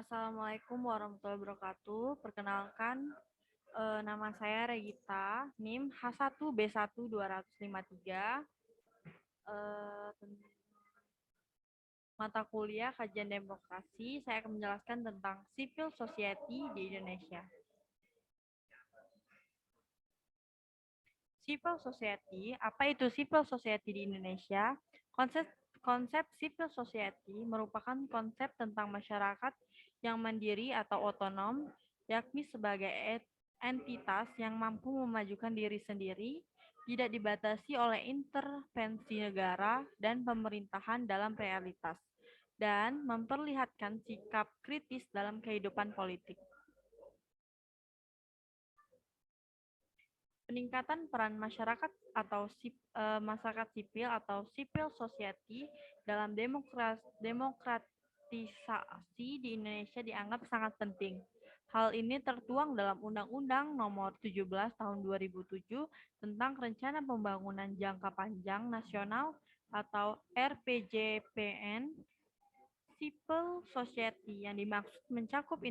Assalamualaikum warahmatullahi wabarakatuh. Perkenalkan, nama saya Regita, NIM H1B1 253. Mata kuliah Kajian Demokrasi, saya akan menjelaskan tentang civil society di Indonesia. Civil society, apa itu civil society di Indonesia? Konsep konsep civil society merupakan konsep tentang masyarakat yang mandiri atau otonom, yakni sebagai entitas yang mampu memajukan diri sendiri, tidak dibatasi oleh intervensi negara dan pemerintahan dalam realitas, dan memperlihatkan sikap kritis dalam kehidupan politik. Peningkatan peran masyarakat atau masyarakat sipil atau civil society dalam demokratisasi di Indonesia dianggap sangat penting. Hal ini tertuang dalam Undang-Undang Nomor 17 Tahun 2007 tentang Rencana Pembangunan Jangka Panjang Nasional atau RPJPN. Civil society yang dimaksud mencakup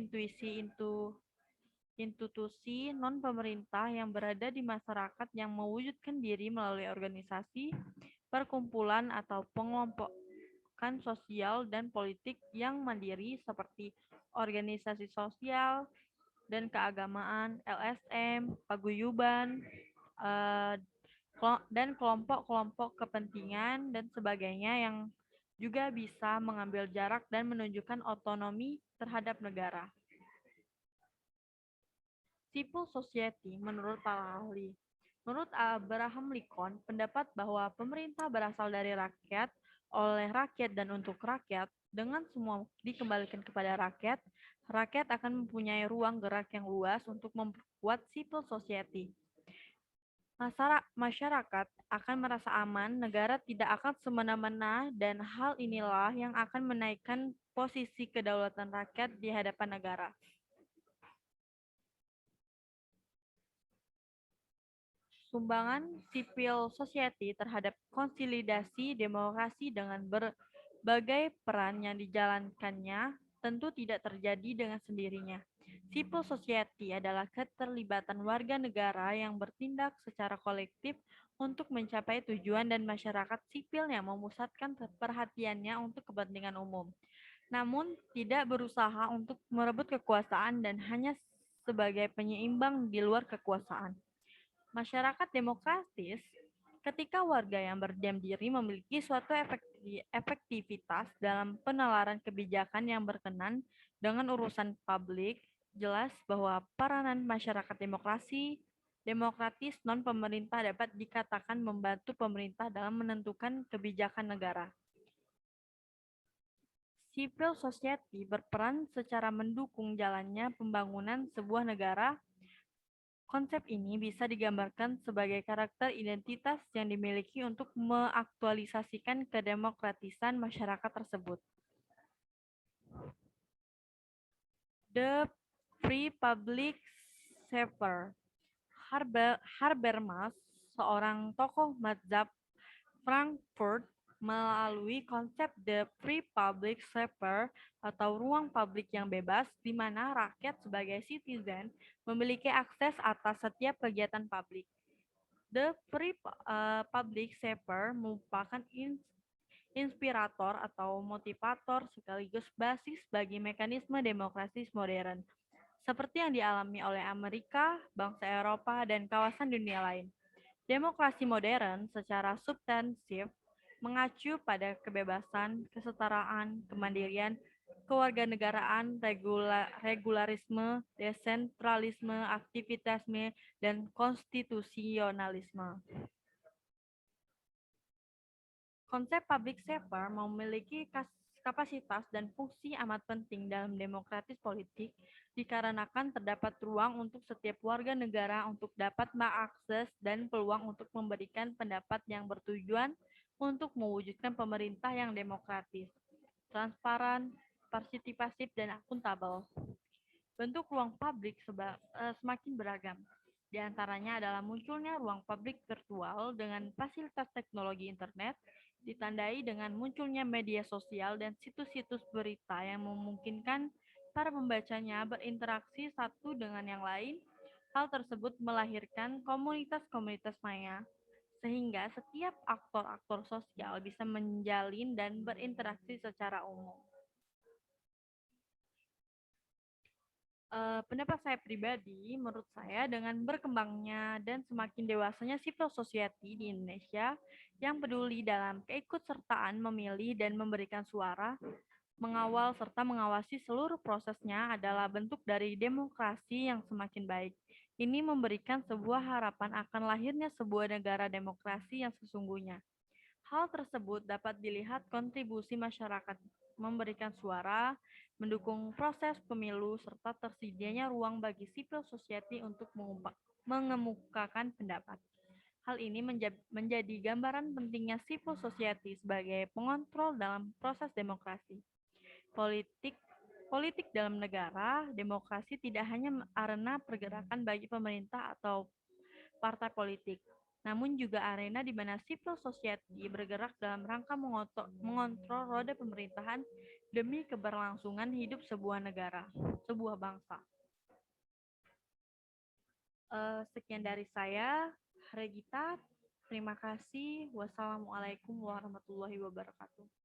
institusi non-pemerintah yang berada di masyarakat yang mewujudkan diri melalui organisasi, perkumpulan, atau pengelompokan sosial dan politik yang mandiri seperti organisasi sosial dan keagamaan, LSM, paguyuban, eh, dan kelompok-kelompok kepentingan dan sebagainya yang juga bisa mengambil jarak dan menunjukkan otonomi terhadap negara. Civil society menurut para ahli. Menurut Abraham Lincoln, pendapat bahwa pemerintah berasal dari rakyat, oleh rakyat dan untuk rakyat, dengan semua dikembalikan kepada rakyat, rakyat akan mempunyai ruang gerak yang luas untuk memperkuat civil society. Masyarakat akan merasa aman, negara tidak akan semena-mena, dan hal inilah yang akan menaikkan posisi kedaulatan rakyat di hadapan negara. Sumbangan civil society terhadap konsolidasi demokrasi dengan berbagai peran yang dijalankannya tentu tidak terjadi dengan sendirinya. Civil society adalah keterlibatan warga negara yang bertindak secara kolektif untuk mencapai tujuan dan masyarakat sipil yang memusatkan perhatiannya untuk kepentingan umum. Namun tidak berusaha untuk merebut kekuasaan dan hanya sebagai penyeimbang di luar kekuasaan. Masyarakat demokratis, ketika warga yang berdiam diri memiliki suatu efektivitas dalam penalaran kebijakan yang berkenan dengan urusan publik, jelas bahwa peranan masyarakat demokratis non-pemerintah dapat dikatakan membantu pemerintah dalam menentukan kebijakan negara. Civil society berperan secara mendukung jalannya pembangunan sebuah negara. Konsep ini bisa digambarkan sebagai karakter identitas yang dimiliki untuk mengaktualisasikan kedemokratisan masyarakat tersebut. The Free Public Sphere. Habermas, seorang tokoh mazhab Frankfurt, melalui konsep The Free Public Sphere atau ruang publik yang bebas di mana rakyat sebagai citizen memiliki akses atas setiap kegiatan publik. The Free Public Sphere merupakan inspirator atau motivator sekaligus basis bagi mekanisme demokrasi modern, seperti yang dialami oleh Amerika, bangsa Eropa, dan kawasan dunia lain. Demokrasi modern secara substansif mengacu pada kebebasan, kesetaraan, kemandirian, kewarganegaraan, regularisme, desentralisme, aktivitasme, dan konstitusionalisme. Konsep public sphere memiliki kapasitas dan fungsi amat penting dalam demokratis politik dikarenakan terdapat ruang untuk setiap warga negara untuk dapat mengakses dan peluang untuk memberikan pendapat yang bertujuan untuk mewujudkan pemerintah yang demokratis, transparan, partisipatif, dan akuntabel. Bentuk ruang publik semakin beragam. Di antaranya adalah munculnya ruang publik virtual dengan fasilitas teknologi internet, ditandai dengan munculnya media sosial dan situs-situs berita yang memungkinkan para pembacanya berinteraksi satu dengan yang lain. Hal tersebut melahirkan komunitas-komunitas maya, sehingga setiap aktor-aktor sosial bisa menjalin dan berinteraksi secara umum. Pendapat saya pribadi, menurut saya dengan berkembangnya dan semakin dewasanya civil society di Indonesia yang peduli dalam keikutsertaan memilih dan memberikan suara, mengawal serta mengawasi seluruh prosesnya adalah bentuk dari demokrasi yang semakin baik. Ini memberikan sebuah harapan akan lahirnya sebuah negara demokrasi yang sesungguhnya. Hal tersebut dapat dilihat kontribusi masyarakat memberikan suara, mendukung proses pemilu, serta tersedianya ruang bagi civil society untuk mengemukakan pendapat. Hal ini menjadi gambaran pentingnya civil society sebagai pengontrol dalam proses demokrasi. Politik politik dalam negara, demokrasi tidak hanya arena pergerakan bagi pemerintah atau partai politik, namun juga arena di mana civil society bergerak dalam rangka mengontrol roda pemerintahan demi keberlangsungan hidup sebuah negara, sebuah bangsa. Sekian dari saya, Regita. Terima kasih. Wassalamualaikum warahmatullahi wabarakatuh.